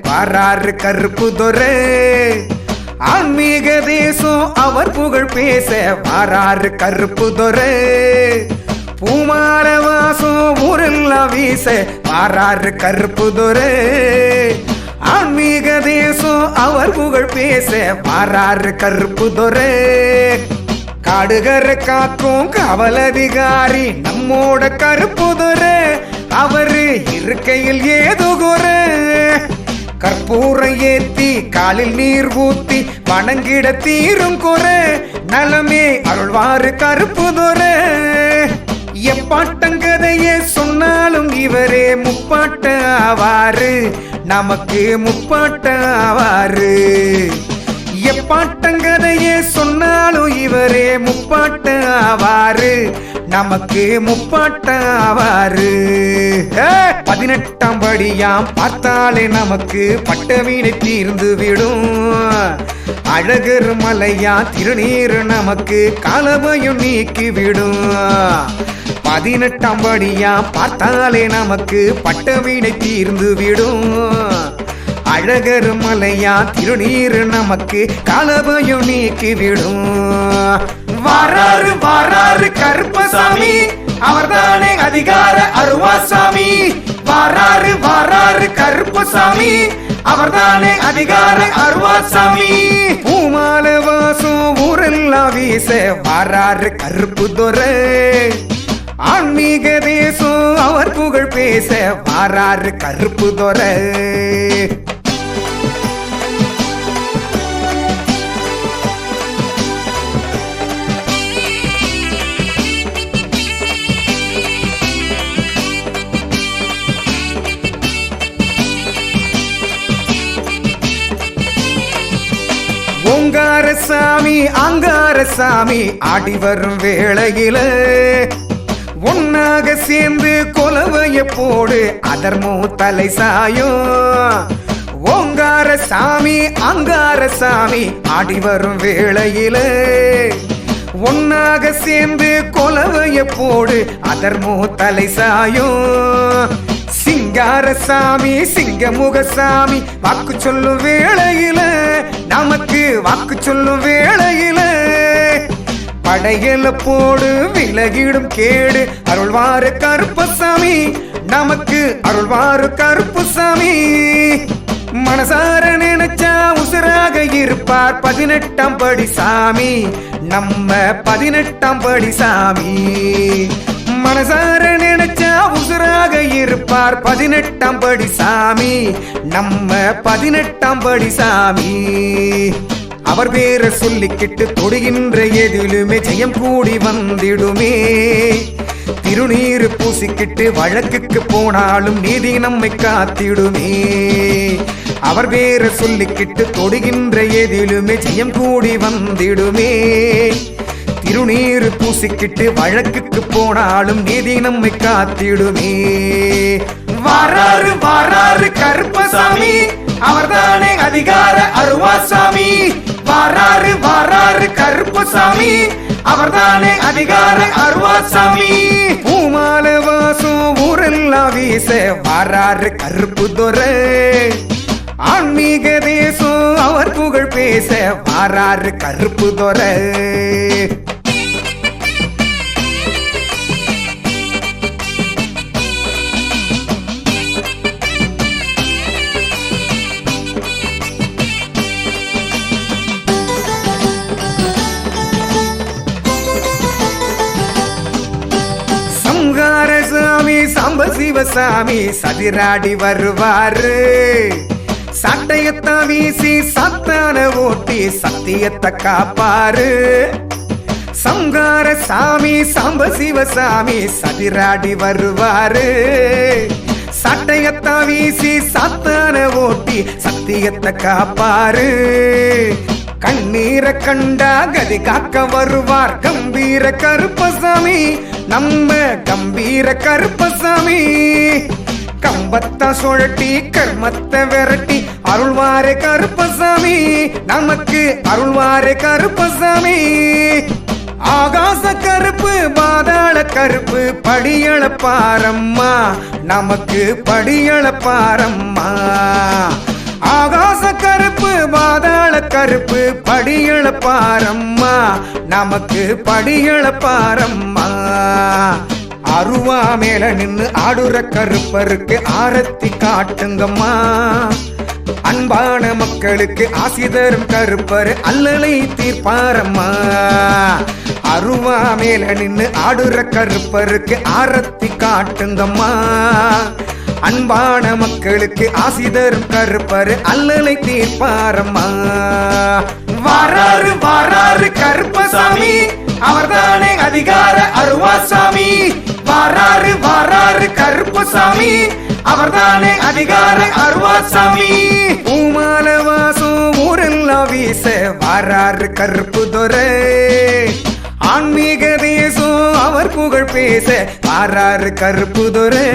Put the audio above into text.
வாராரு கருப்பு துரை. ஆன்மீக தேசம் அவர் புகழ் பேச வாராரு கருப்பு துரை. பூமால வாசம் ஊரெல்லாம் வீச வாராரு கருப்பு துரை. ஆன்மீக தேசம் அவர் புகழ் பேச வாராரு கருப்பு துரை. காடுகர காக்கும் காவல் அதிகாரி நம்மோட கருப்பு துரை. அவரு இருக்கையில் ஏதோ குறை. கற்பூரம் ஏத்தி காலில் நீர் ஊத்தி வணங்கிட தீரும் குறை. நலமே அருள்வாரு கருப்பு துரை. எப்பாட்டங்கதையே சொன்னாலும் இவரே முப்பாட்ட ஆவாரு. நமக்கு முப்பாட்ட ஆவாரு. எப்பாட்டங்கதையே சொன்னாலும் இவரே முப்பாட்ட ஆவாரு. நமக்கு முப்பாட்ட ஆவாரு. 18ஆம் படியாம் பார்த்தாலே நமக்கு பட்டவீனை தீர்ந்து விடும். அழகர் மலையா திருநீர் நமக்கு காலபயம் நீக்கி விடும். 18ஆம் படியா பார்த்தாலே நமக்கு பட்டவீனை தீர்ந்து விடும். அழகர் மலையா திருநீர் நமக்கு காலபயம் நீக்கி விடும். வாராரு வாராரு கருப்பசாமி அவர்தானே அதிகார அருவாசாமி. வாராரு வாராரு கருப்பசாமி அவர்தானே அதிகார அருவாசாமி. பூமால வாசம் ஊரெல்லாம் வீச வாராரு கருப்பு துரை. ஆன்மீக தேசம் அவர் புகழ் பேச வாராரு கருப்பு துரை. ஓங்கார சாமி அங்கார சாமி ஆடி வரும் வேளையில ஒன்னாக சேர்ந்து கொலவைய போடு அதர்மோ தலை சாயும். ஓங்கார சாமி அங்கார சாமி ஆடி வரும் வேளையில ஒன்னாக சேர்ந்து கொலவைய போடு அதர்மோ தலை சாயும். சிங்கார சாமி சிங்கமுக சாமி வாக்கு சொல்லும் வேளையில நமக்கு வாக்கு சொல்லும் வேளையில படையல போடு விலகிடும் கேடு அருள்வாரு கருப்பசாமி. நமக்கு அருள்வாரு கருப்பசாமி. மனசார நினைச்சா உசுராக இருப்பார் 18ஆம் படி சாமி. நம்ம 18ஆம் படி சாமி. மனசார நினைச்சா உசுராக இருப்பார் 18ஆம் படி சாமி. நம்ம 18ஆம் படி சாமி. அவர் பேரை சொல்லிக்கிட்டு தொடுகின்ற எதிலுமே ஜெயம் கூடி வந்திடுமே. திருநீர் பூசிக்கிட்டு வழக்குக்கு போனாலும் நீதி நம்மை காத்திடுமே. அவர் பேரை சொல்லிக்கிட்டு தொடுகின்ற எதிலுமே ஜெயம் கூடி வந்திடுமே. திருநீர் பூசிக்கிட்டு வழக்குக்கு போனாலும் நீதி நம்மை காத்திடுமே. வாராரு வாராரு கருப்பசாமி அவர்தானே அதிகார அருவாசாமி. வாராரு வாராரு கருப்பசாமி அவர்தானே அதிகார அருவாசாமி. பூமால வாசம் ஊரெல்லாம் வீச வாராரு கருப்பு துரை. ஆன்மீக தேசம் அவர் புகழ் பேச வாராரு கருப்பு துரை. சாமி சாம்ப சிவசாமி சதிராடி வருவாரு. சட்டையத்தை வீசி சத்தான ஓட்டி சத்தியத்தை காப்பாரு. சங்கார சாமி சாம்ப சிவசாமி சதிராடி வருவாரு. சட்டையத்தை வீசி சத்தான ஓட்டி சத்தியத்தை காப்பாரு. கண்ணீரை கண்டா கதி காக்க வருவார் கம்பீர கருப்பசாமி. நம்ம கம்பீர கருப்பசாமி. கம்பத்தை சுழட்டி கர்மத்தை விரட்டி அருள்வாரே கருப்பசாமி. நமக்கு அருள்வாரே கருப்பசாமி. ஆகாச கருப்பு பாதாள கருப்பு படியள பாரம்மா நமக்கு படியள பாரம்மா ஆகாச கருப்பு பாதாள கருப்பு படியள பாரம்மா நமக்கு படியள பாரம்மா அருவா மேல நின்னு ஆடுற கருப்பருக்கு ஆரத்தி காட்டுங்கம்மா அன்பான மக்களுக்கு ஆசி தரும் கருப்பர் அல்லலை தீர்ப்பாரம்மா அருவா மேல நின்னு ஆடுற கருப்பருக்கு ஆரத்தி காட்டுங்கம்மா அன்பான மக்களுக்கு ஆசி தரும் கருப்பர் அல்லலை தீர்ப்பாரம்மா வாராரு வாராரு கருப்பசாமி அவர்தானே அதிகார அருவாசாமி வாராரு வாராரு கருப்பசாமி அவர்தானே அதிகார அருவாசாமி பூமால வாசம் ஊரெல்லாம் வீச வாராரு கருப்பு துரை ஆன்மீக தேசம் அவர் புகழ் பேச வாராரு கருப்பு துரை